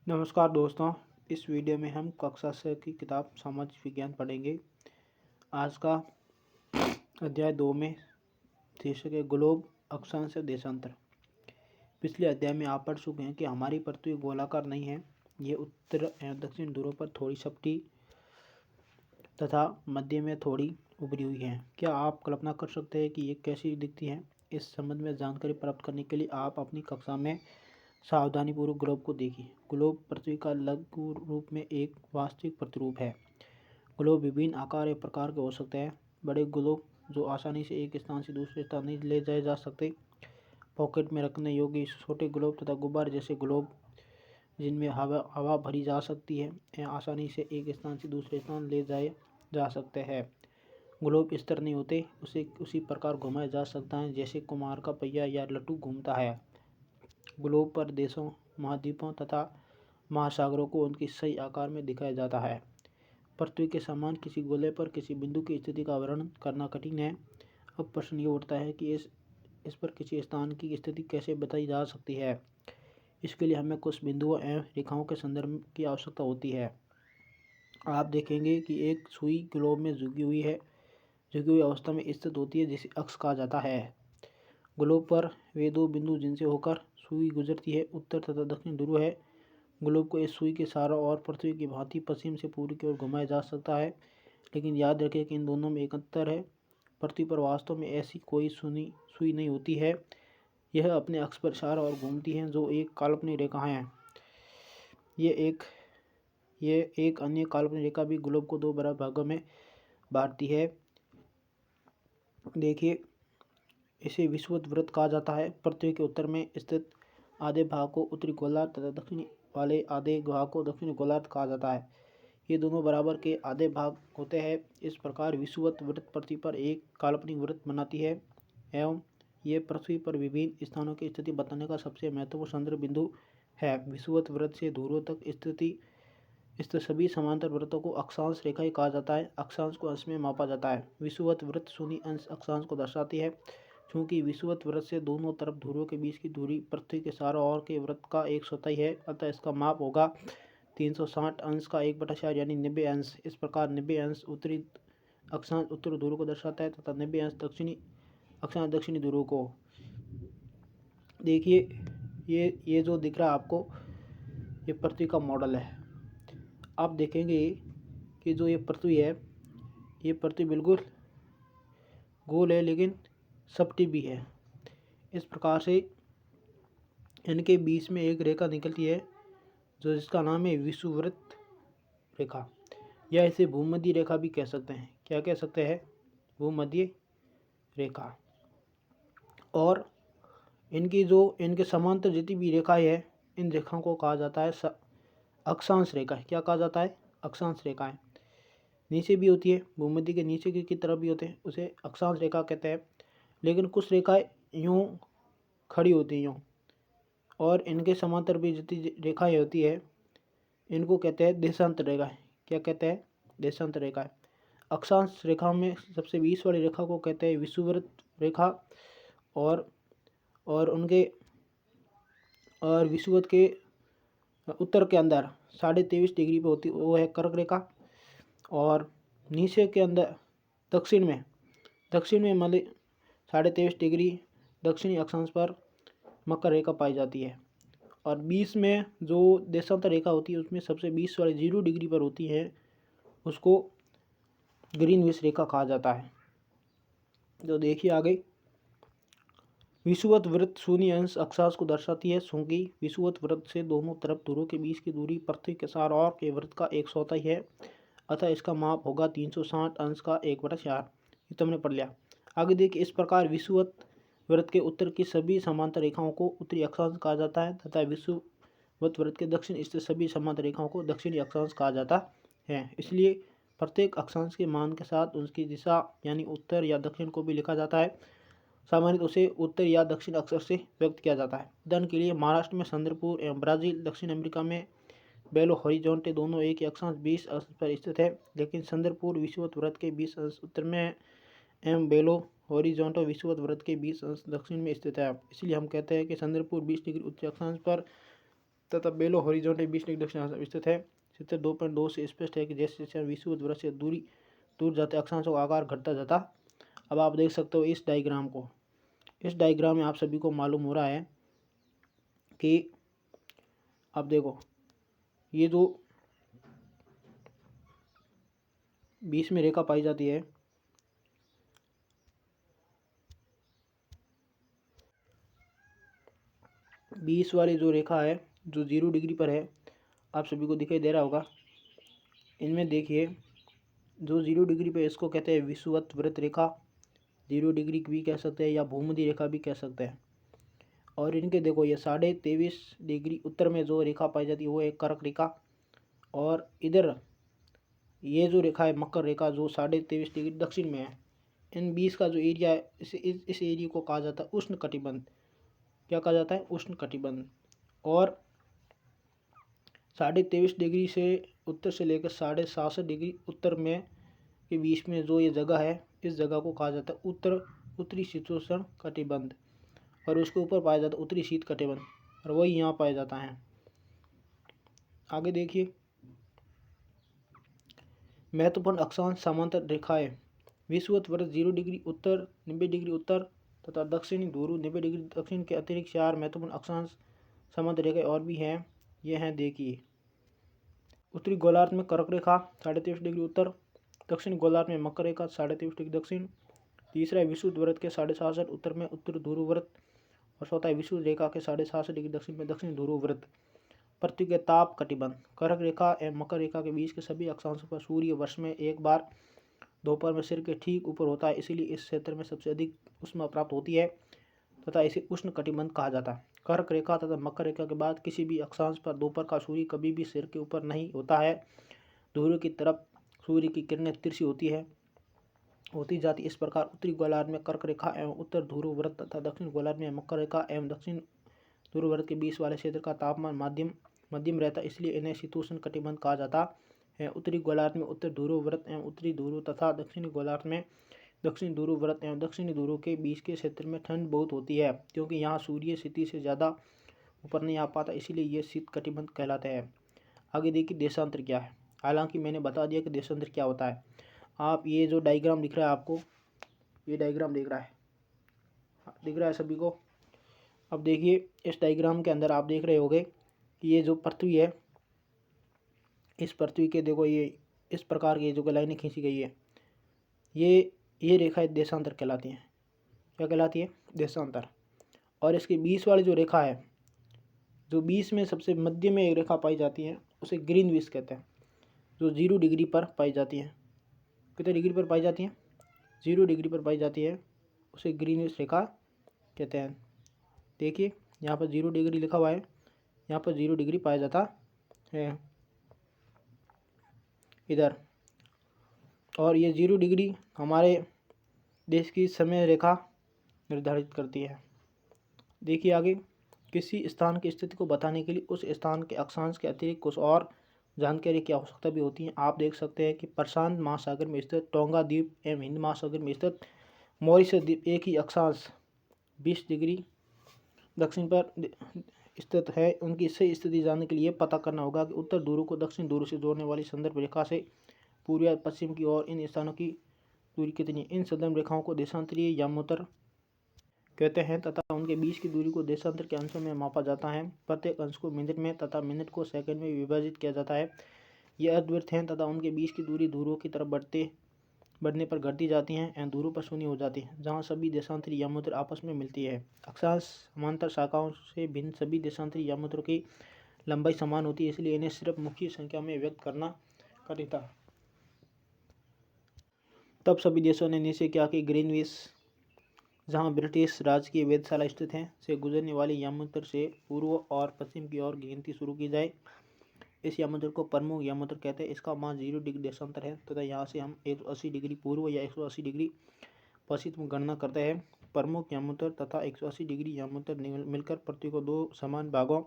नमस्कार दोस्तों। इस वीडियो में हम कक्षा 6 की किताब सामाजिक विज्ञान पढ़ेंगे। आज का अध्याय 2 में शीर्षक है ग्लोब, अक्षांश या देशांतर। पिछले अध्याय में आप पढ़ चुके हैं कि हमारी पृथ्वी गोलाकार नहीं है। ये उत्तर एवं दक्षिण ध्रुवों पर थोड़ी चपटी तथा मध्य में थोड़ी उभरी हुई है। क्या आप कल्पना कर सकते हैं कि ये कैसी दिखती है? इस संबंध में जानकारी प्राप्त करने के लिए आप अपनी कक्षा में सावधानीपूर्वक ग्लोब को देखिए। ग्लोब पृथ्वी का लघु रूप में एक वास्तविक प्रतिरूप है। ग्लोब विभिन्न आकार या प्रकार के हो सकते हैं। बड़े ग्लोब जो आसानी से एक स्थान से दूसरे स्थान नहीं ले जाए जा सकते, पॉकेट में रखने योग्य छोटे ग्लोब तथा गुब्बारे जैसे ग्लोब जिनमें हवा भरी जा सकती है, यह आसानी से एक स्थान से दूसरे स्थान ले जाए जा सकते हैं। ग्लोब स्थिर नहीं होते, उसे उसी प्रकार घुमाया जा सकता है जैसे कुम्हार का पहिया या लट्टू घूमता है। ग्लोब पर देशों, महाद्वीपों तथा महासागरों को उनके सही आकार में दिखाया जाता है। पृथ्वी के समान किसी गोले पर किसी बिंदु की स्थिति का वर्णन करना कठिन है। अब प्रश्न ये उठता है कि इस पर किसी स्थान की स्थिति कैसे बताई जा सकती है। इसके लिए हमें कुछ बिंदुओं एवं रेखाओं के संदर्भ की आवश्यकता होती है। आप देखेंगे कि एक सुई ग्लोब में झुकी हुई अवस्था में स्थित होती है, जिसे अक्ष कहा जाता है। ग्लोब पर वे दो बिंदु जिनसे होकर सुई गुजरती है, उत्तर तथा दक्षिण ध्रुव है। ग्लोब को इस सुई के चारों ओर पृथ्वी की भांति पश्चिम से पूर्व की ओर घुमाया जा सकता है, लेकिन याद रखें कि इन दोनों में एक अंतर है। पृथ्वी पर वास्तव में ऐसी कोई सुई नहीं होती है। यह अपने अक्ष पर चारों ओर घूमती है, जो एक काल्पनिक रेखा है। ये एक अन्य काल्पनिक रेखा भी ग्लोब को दो बराबर भागों में बांटती है। देखिए, इसे विषुवत वृत्त कहा जाता है। पृथ्वी के उत्तर में स्थित आधे भाग को उत्तरी गोलार्ध तथा दक्षिण वाले आधे भाग को दक्षिणी गोलार्ध कहा जाता है। ये दोनों बराबर के आधे भाग होते हैं। इस प्रकार विषुवत वृत्त पृथ्वी पर एक काल्पनिक वृत्त बनाती है एवं ये पृथ्वी पर विभिन्न स्थानों की स्थिति बताने का सबसे महत्वपूर्ण संदर्भ बिंदु है। विषुवत वृत्त से ध्रुवों तक स्थित सभी समांतर वृत्तों को अक्षांश रेखाएं कहा जाता है। अक्षांश को अंश में मापा जाता है। विषुवत वृत्त शून्य अंश अक्षांश को दर्शाती है। चूंकि विषुवत वृत्त से दोनों तरफ ध्रुवों के बीच की दूरी पृथ्वी के चारों ओर के वृत्त का एक चौथाई है, अतः इसका माप होगा 360 अंश का 1/4 यानी 90 अंश। इस प्रकार 90 अंश उत्तरी अक्षांश उत्तर ध्रुव को दर्शाता है तथा 90 अंश दक्षिणी अक्षांश दक्षिणी ध्रुव को। देखिए, ये जो दिख रहा है आपको, ये पृथ्वी का मॉडल है। आप देखेंगे कि जो ये पृथ्वी है, ये पृथ्वी बिल्कुल गोल है लेकिन चपटी भी है। इस प्रकार से इनके बीच में एक रेखा निकलती है जो जिसका नाम है विषुववृत्त रेखा, या इसे भूमध्य रेखा भी कह सकते हैं। क्या कह सकते हैं? भूमध्य रेखा। और इनके समांतर जितनी भी रेखाएं है, इन रेखाओं को कहा जाता है अक्षांश रेखा। क्या कहा जाता है? अक्षांश रेखाएं। नीचे भी होती है, भूमध्य के नीचे की तरफ भी होते हैं, उसे अक्षांश रेखा कहते हैं। लेकिन कुछ रेखाएं यूं खड़ी होती हैं यूं, और इनके समांतर भी जितनी रेखाएं होती है, इनको कहते हैं देशांतर रेखाएं। क्या कहते हैं? देशांतर रेखाएं। अक्षांश रेखाओं में सबसे बीच वाली रेखा को कहते हैं विषुववृत्त रेखा, और विषुवत के उत्तर के अंदर 23.5 डिग्री पे होती वो है कर्क रेखा, और नीचे के अंदर दक्षिण में मतलब 23.5 डिग्री दक्षिणी अक्षांश पर मकर रेखा पाई जाती है। और बीच में जो देशांतर रेखा होती है, उसमें सबसे बीच वाले 0 डिग्री पर होती है, उसको ग्रीनविच रेखा कहा जाता है। तो देखिए आगे, विषुवत वृत्त शून्य अंश अक्षांश को दर्शाती है। चूंकि विषुवत वृत्त से दोनों तरफ ध्रुवों के बीच की दूरी पृथ्वी के चारों ओर के वृत्त का एक चौथाई है, अतः इसका माप होगा 360 अंश का 1/4। ये तो हमने पढ़ लिया। आगे देखिए, इस प्रकार विषुवत वृत्त के उत्तर की सभी समांतर रेखाओं को उत्तरी अक्षांश कहा जाता है तथा विषुवत वृत्त के दक्षिण स्थित सभी समांतर रेखाओं को दक्षिणी अक्षांश कहा जाता है। इसलिए प्रत्येक अक्षांश के मान के साथ उसकी दिशा यानी उत्तर या दक्षिण को भी लिखा जाता है। सामान्यतः उसे उत्तर या दक्षिण अक्षर से व्यक्त किया जाता है। उदाहरण के लिए महाराष्ट्र में चंद्रपुर एवं ब्राजील, दक्षिण अमेरिका में बेलो हॉरिजॉन्टे दोनों एक ही अक्षांश 20 अंश पर स्थित है, लेकिन चंद्रपुर विषुवत वृत्त के 20 अंश उत्तर में है एवं बेलो हॉरिजॉन्टे विषुवत वृत्त के 20 अंश दक्षिण में स्थित है। इसलिए हम कहते हैं कि चंद्रपुर 20 डिग्री उत्तरी अक्षांश पर तथा बेलो हॉरिजॉन्टल 20 डिग्री दक्षिण में स्थित है। चित्र 2.2 से स्पष्ट है कि जैसे जैसे विषुवत वृत्त से दूर जाते अक्षांशों का आकार घटता जाता। अब आप देख सकते हो इस डायग्राम को। इस डायग्राम में आप सभी को मालूम हो रहा है कि अब देखो ये जो बीच में रेखा पाई जाती है, बीच वाली जो रेखा है जो 0 डिग्री पर है, आप सभी को दिखाई दे रहा होगा। इनमें देखिए जो 0 डिग्री पे इसको कहते हैं विषुवत वृत्त रेखा, 0 डिग्री भी कह सकते हैं या भूमध्य रेखा भी कह सकते हैं। और इनके देखो ये 23.5 डिग्री उत्तर में जो रेखा पाई जाती है वो एक कर्क रेखा, और इधर ये जो रेखा है मकर रेखा जो 23.5 डिग्री दक्षिण में है। इन 20 का जो एरिया है इस एरिया को कहा जाता है उष्ण कटिबंध। क्या कहा जाता है? उष्ण कटिबंध। और 23.5 डिग्री से उत्तर से लेकर 67 डिग्री उत्तर में के बीच में जो ये जगह है, इस जगह को कहा जाता है उत्तरी शीतोष्ण कटिबंध। और उसके ऊपर पाया जाता है उत्तरी शीत कटिबंध, और वही यहाँ पाया जाता है। आगे देखिए महत्वपूर्ण अक्षांश समांतर रेखाएं। विषुवत वृत्त 0 डिग्री उत्तर, 90 डिग्री उत्तर तथा दक्षिणी ध्रुव 90 डिग्री दक्षिण के अतिरिक्त 4 महत्वपूर्ण अक्षांश समांतर रेखाएं और भी हैं। ये हैं देखिए उत्तरी गोलार्ध में कर्क रेखा 23.5 डिग्री उत्तर, दक्षिण गोलार्ध में मकर रेखा 23.5 डिग्री दक्षिण, तीसरा है विषुवत वृत्त के 67 उत्तर में उत्तर ध्रुव वृत्त, और चौथा है विषुवत रेखा के 67 डिग्री दक्षिण में दक्षिण ध्रुव वृत्त। पृथ्वी के ताप कटिबंध। कर्क रेखा एवं मकर रेखा के बीच के सभी अक्षांशों पर सूर्य वर्ष में एक बार दोपहर में सिर के ठीक ऊपर होता है, इसलिए इस क्षेत्र में सबसे अधिक ऊष्मा प्राप्त होती है तथा इसे उष्ण कटिबंध कहा जाता है। कर्क रेखा तथा मकर रेखा के बाद किसी भी अक्षांश पर दोपहर का सूर्य कभी भी सिर के ऊपर नहीं होता है। ध्रुव की तरफ सूर्य की किरणें तिरछी होती जाती। इस प्रकार उत्तरी गोलार्ध में कर्क रेखा एवं उत्तर ध्रुव वृत्त तथा दक्षिण गोलार्ध में मकर रेखा एवं दक्षिण ध्रुव वृत्त के बीच वाले क्षेत्र का तापमान मध्यम रहता है, इसलिए इन्हें शीतोष्ण कटिबंध कहा जाता है। उत्तरी गोलार्ध में उत्तर ध्रुव वृत्त एवं उत्तरी ध्रुव तथा दक्षिणी गोलार्ध में दक्षिण ध्रुव वृत्त एवं दक्षिणी ध्रुव के बीच के क्षेत्र में ठंड बहुत होती है, क्योंकि यहाँ सूर्य क्षितिज से ज़्यादा ऊपर नहीं आ पाता, इसीलिए ये शीत कटिबंध कहलाते हैं। आगे देखिए देशांतर क्या है। हालांकि मैंने बता दिया कि देशांतर क्या होता है। आप ये जो डायग्राम दिख रहा है आपको, ये डायग्राम दिख रहा है सभी को। अब देखिए इस डायग्राम के अंदर आप देख रहे होंगे कि ये जो पृथ्वी है, इस पृथ्वी के देखो ये इस प्रकार की जो लाइनें खींची गई है, ये रेखाएं देशांतर कहलाती हैं। क्या कहलाती है? देशांतर। और इसके बीच वाली जो रेखा है, जो बीच में सबसे मध्य में एक रेखा पाई जाती है, उसे ग्रीनविच कहते हैं, जो 0 डिग्री पर पाई जाती है। कितने डिग्री पर पाई जाती है? 0 डिग्री पर पाई जाती है, उसे ग्रीनविच रेखा कहते हैं। देखिए यहाँ पर 0 डिग्री लिखा हुआ है, यहाँ पर 0 डिग्री पाया जाता है इधर। और ये 0 डिग्री हमारे देश की समय रेखा निर्धारित करती है। देखिए आगे, किसी स्थान की स्थिति को बताने के लिए उस स्थान के अक्षांश के अतिरिक्त कुछ और जानकारी की आवश्यकता भी होती है। आप देख सकते हैं कि प्रशांत महासागर में स्थित टोंगा द्वीप एवं हिंद महासागर में स्थित मॉरिशस द्वीप एक ही अक्षांश 20 डिग्री दक्षिण पर स्थित है। उनकी सही स्थिति जानने के लिए पता करना होगा कि उत्तर ध्रुव को दक्षिण ध्रुव से जोड़ने वाली संदर्भ रेखा से पूर्व या पश्चिम की ओर इन स्थानों की दूरी कितनी है। इन संदर्भ रेखाओं को देशांतरीय यामोत्तर कहते हैं तथा उनके बीच की दूरी को देशांतर के अंशों में मापा जाता है। प्रत्येक अंश को मिनट में तथा मिनट को सेकंड में विभाजित किया जाता है। ये अर्धवृत्त हैं तथा उनके बीच की दूरी ध्रुवों की तरफ बढ़ने पर घटती जाती हैं एवं ध्रुव पर शून्य हो जाती है, जहाँ सभी देशांतरी यामोत्तर आपस में मिलती है। अक्षांश समांतर शाखाओं से भिन्न सभी देशांतरी यामोत्तरों की लंबाई समान होती है, इसलिए इन्हें सिर्फ मुख्य संख्या में व्यक्त करना कठिन था। तब सभी देशों ने नीचे क्या कि ग्रीनविच, जहाँ ब्रिटिश राज की वेधशाला स्थित है, से गुजरने वाली यामोत्तर से पूर्व और पश्चिम की ओर गिनती शुरू की जाए। इस यामोत्तर को प्रमुख यामोत्तर कहते हैं। इसका मान 0 डिग्री देशांतर है तथा यहाँ से हम 180 डिग्री पूर्व या 180 डिग्री पश्चिम में गणना करते हैं। प्रमुख यामोत्तर तथा 180 डिग्री यामोत्तर मिलकर पृथ्वी को 2 समान भागों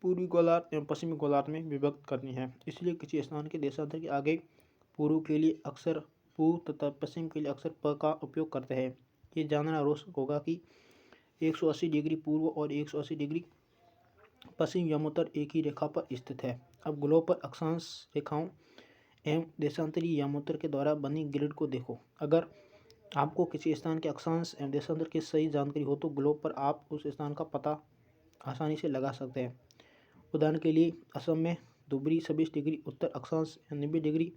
पूर्वी गोलार्ध एवं पश्चिमी गोलार्ध में विभक्त करनी है। इसलिए किसी स्थान के देशांतर के आगे पूर्व के लिए अक्सर पू तथा पश्चिम के लिए अक्सर प का उपयोग करते हैं। ये जानना रोचक होगा कि 180 डिग्री पूर्व और 180 डिग्री पश्चिम यमोत्तर एक ही रेखा पर स्थित है। अब ग्लोब पर अक्षांश रेखाओं एवं देशांतरी यमोत्तर के द्वारा बनी ग्रिड को देखो। अगर आपको किसी स्थान के अक्षांश एवं देशांतर की सही जानकारी हो तो ग्लोब पर आप उस स्थान का पता आसानी से लगा सकते हैं। उदाहरण के लिए असम में धुबरी 26 डिग्री उत्तर अक्षांश 90 डिग्री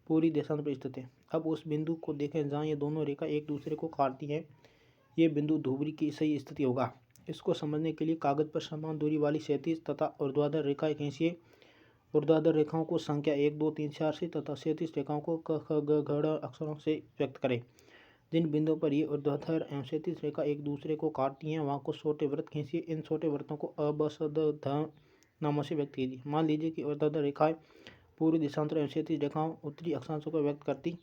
पूरी देशांतर पर स्थित है। अब उस बिंदु को देखें जहाँ ये दोनों रेखा एक दूसरे को काटती हैं। ये बिंदु धुबरी की सही स्थिति होगा। इसको समझने के लिए कागज पर समान दूरी वाली क्षैतिज तथा ऊर्ध्वाधर रेखाएं खींचिए। ऊर्ध्वाधर रेखाओं को संख्या 1 2 3 4 से तथा क्षैतिज रेखाओं को क ख ग घ ड़ अक्षरों से व्यक्त करें। जिन बिंदुओं पर ये ऊर्ध्वाधर एवं क्षैतिज रेखा एक दूसरे को काटती हैं वहाँ को छोटे वृत्त खींचिए। इन छोटे वृत्तों को अ ब स द ध नामों से व्यक्त कीजिए। मान लीजिए कि ऊर्ध्वाधर रेखाएं पूर्वी देशांतर एवं क्षैतिज रेखाओं उत्तरी अक्षांशों को व्यक्त करती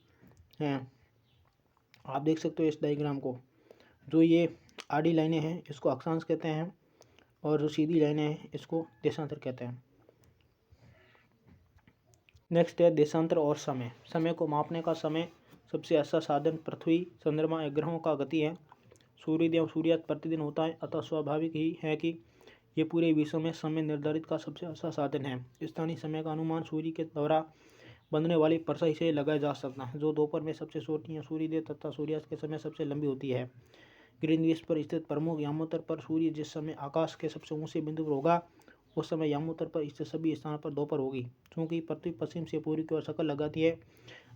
हैं। आप देख सकते हो इस डायग्राम को। जो ये आड़ी लाइनें हैं इसको अक्षांश कहते हैं और जो सीधी लाइनें हैं इसको देशांतर कहते हैं। नेक्स्ट है देशांतर और समय। समय को मापने का समय सबसे अच्छा साधन पृथ्वी, चंद्रमा या ग्रहों का गति है। सूर्योदय एवं सूर्यास्त प्रतिदिन होता है, अतः स्वाभाविक ही है कि ये पूरे विश्व में समय निर्धारित का सबसे अच्छा साधन है। स्थानीय समय का अनुमान सूर्य के द्वारा बनने वाली परछाई से लगाया जा सकता है, जो दोपहर में सबसे छोटी है। सूर्योदय तथा सूर्यास्त के समय सबसे लंबी होती है। ग्रीनविच पर स्थित प्रमुख यामोत्तर पर सूर्य जिस समय आकाश के सबसे ऊंचे बिंदु पर होगा उस समय यामोत्तर पर स्थित सभी स्थानों पर दोपहर होगी। चूंकि पृथ्वी पश्चिम से पूर्व की ओर शक्ल लगाती है,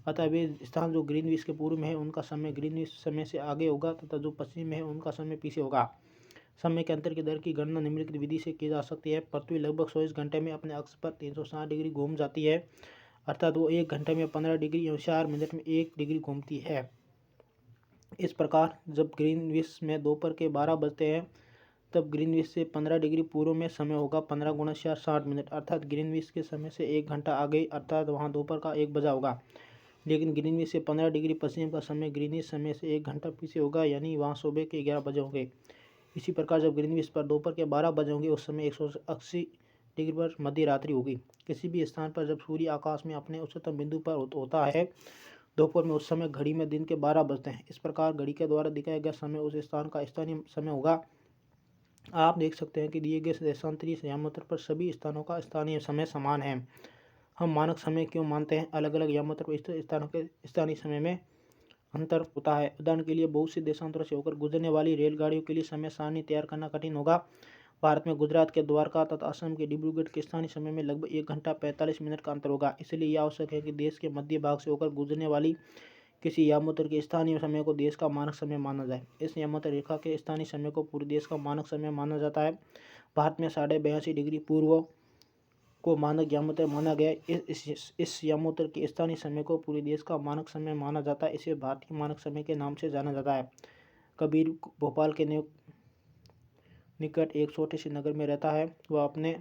अतः वे स्थान जो ग्रीनविच के पूर्व में है उनका समय ग्रीनविच समय से आगे होगा तथा जो पश्चिम में है उनका समय पीछे होगा। समय के अंतर की दर की गणना निम्नलिखित विधि से की जा सकती है। पृथ्वी लगभग 24 घंटे में अपने अक्ष पर 360 डिग्री घूम जाती है, अर्थात वो 1 घंटे में 15 डिग्री एवं 4 मिनट में 1 डिग्री घूमती है। इस प्रकार जब ग्रीनविच में दोपहर के 12 बजते हैं तब ग्रीनविच से 15 डिग्री पूर्व में समय होगा 15 गुणा 4 60 मिनट, अर्थात ग्रीनविच के समय से 1 घंटा आगे, अर्थात वहाँ दोपहर का 1 बजा होगा। लेकिन ग्रीनविच से 15 डिग्री पश्चिम का समय ग्रीनिच समय से 1 घंटा पीछे होगा, यानी वहाँ सुबह के 11 बजे होंगे। इसी प्रकार जब ग्रीनविच पर दोपहर के 12 बजे होंगे उस समय 180 डिग्री पर मध्य रात्रि होगी। किसी भी स्थान पर जब सूर्य आकाश में अपने उच्चतम बिंदु पर होता है दोपहर में उस समय घड़ी में दिन के 12 बजते हैं। इस प्रकार घड़ी के द्वारा दिखाया गया समय उस स्थान का स्थानीय समय होगा। आप देख सकते हैं कि दिए गए देशांतरी यामोत्तर पर सभी स्थानों का स्थानीय समय समान है। हम मानक समय क्यों मानते हैं? अलग अलग यामोत्तर पर स्थित स्थानों के स्थानीय समय में अंतर होता है। उदाहरण के लिए बहुत से देशांतरों से होकर गुजरने वाली रेलगाड़ियों के लिए समय सारणी तैयार करना कठिन होगा। भारत में गुजरात के द्वारका तथा असम के डिब्रूगढ़ के स्थानीय समय में लगभग 1 घंटा 45 मिनट का अंतर होगा। इसलिए यह आवश्यक है कि देश के मध्य भाग से होकर गुजरने वाली किसी यामोत्तर के स्थानीय समय को देश का मानक समय माना जाए। इस यामोत्तर रेखा के स्थानीय समय को पूरे देश का मानक समय माना जाता है। भारत में 82.5 डिग्री पूर्व को मानक यामोत्तर माना गया। इस यामोत्तर के स्थानीय समय को पूरे देश का मानक समय माना जाता है। इसे भारतीय मानक समय के नाम से जाना जाता है। कबीर भोपाल के निकट एक छोटे से नगर में रहता है। वह अपने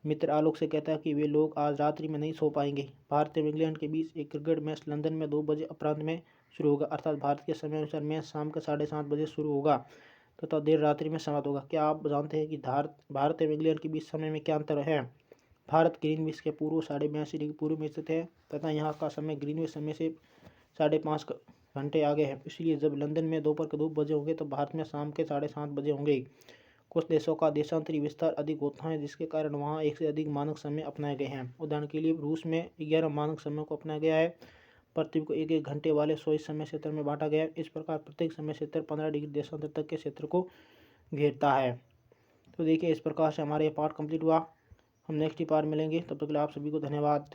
मित्र आलोक से कहता है कि वे लोग आज रात्रि में नहीं सो पाएंगे। भारत एवं इंग्लैंड के बीच एक क्रिकेट मैच लंदन में 2 बजे अपराह्न में शुरू होगा, अर्थात भारत के समय अनुसार मैच शाम के 7:30 बजे शुरू होगा तथा देर रात्रि में समाप्त होगा। क्या आप जानते हैं कि भारत एवं इंग्लैंड के बीच समय में क्या अंतर है? भारत ग्रीनविच के पूर्व 82.5 डिग्री पूर्व में स्थित है तथा यहाँ का समय ग्रीनविच समय से 5.5 घंटे आगे है। इसलिए जब लंदन में दोपहर के 2 बजे होंगे तो भारत में शाम के 7:30 बजे होंगे। कुछ देशों का देशांतरी विस्तार अधिक होता है जिसके कारण वहाँ एक से अधिक मानक समय अपनाए गए हैं। उदाहरण के लिए रूस में 11 मानक समय को अपनाया गया है। पृथ्वी को 1-1 घंटे वाले 24 समय क्षेत्र में बांटा गया है। इस प्रकार प्रत्येक समय क्षेत्र 15 डिग्री देशांतर तक के क्षेत्र को घेरता है। तो देखिए इस प्रकार से हमारा ये पार्ट कंप्लीट हुआ। हम नेक्स्ट पार्ट मिलेंगे, तब तक के लिए आप सभी को धन्यवाद।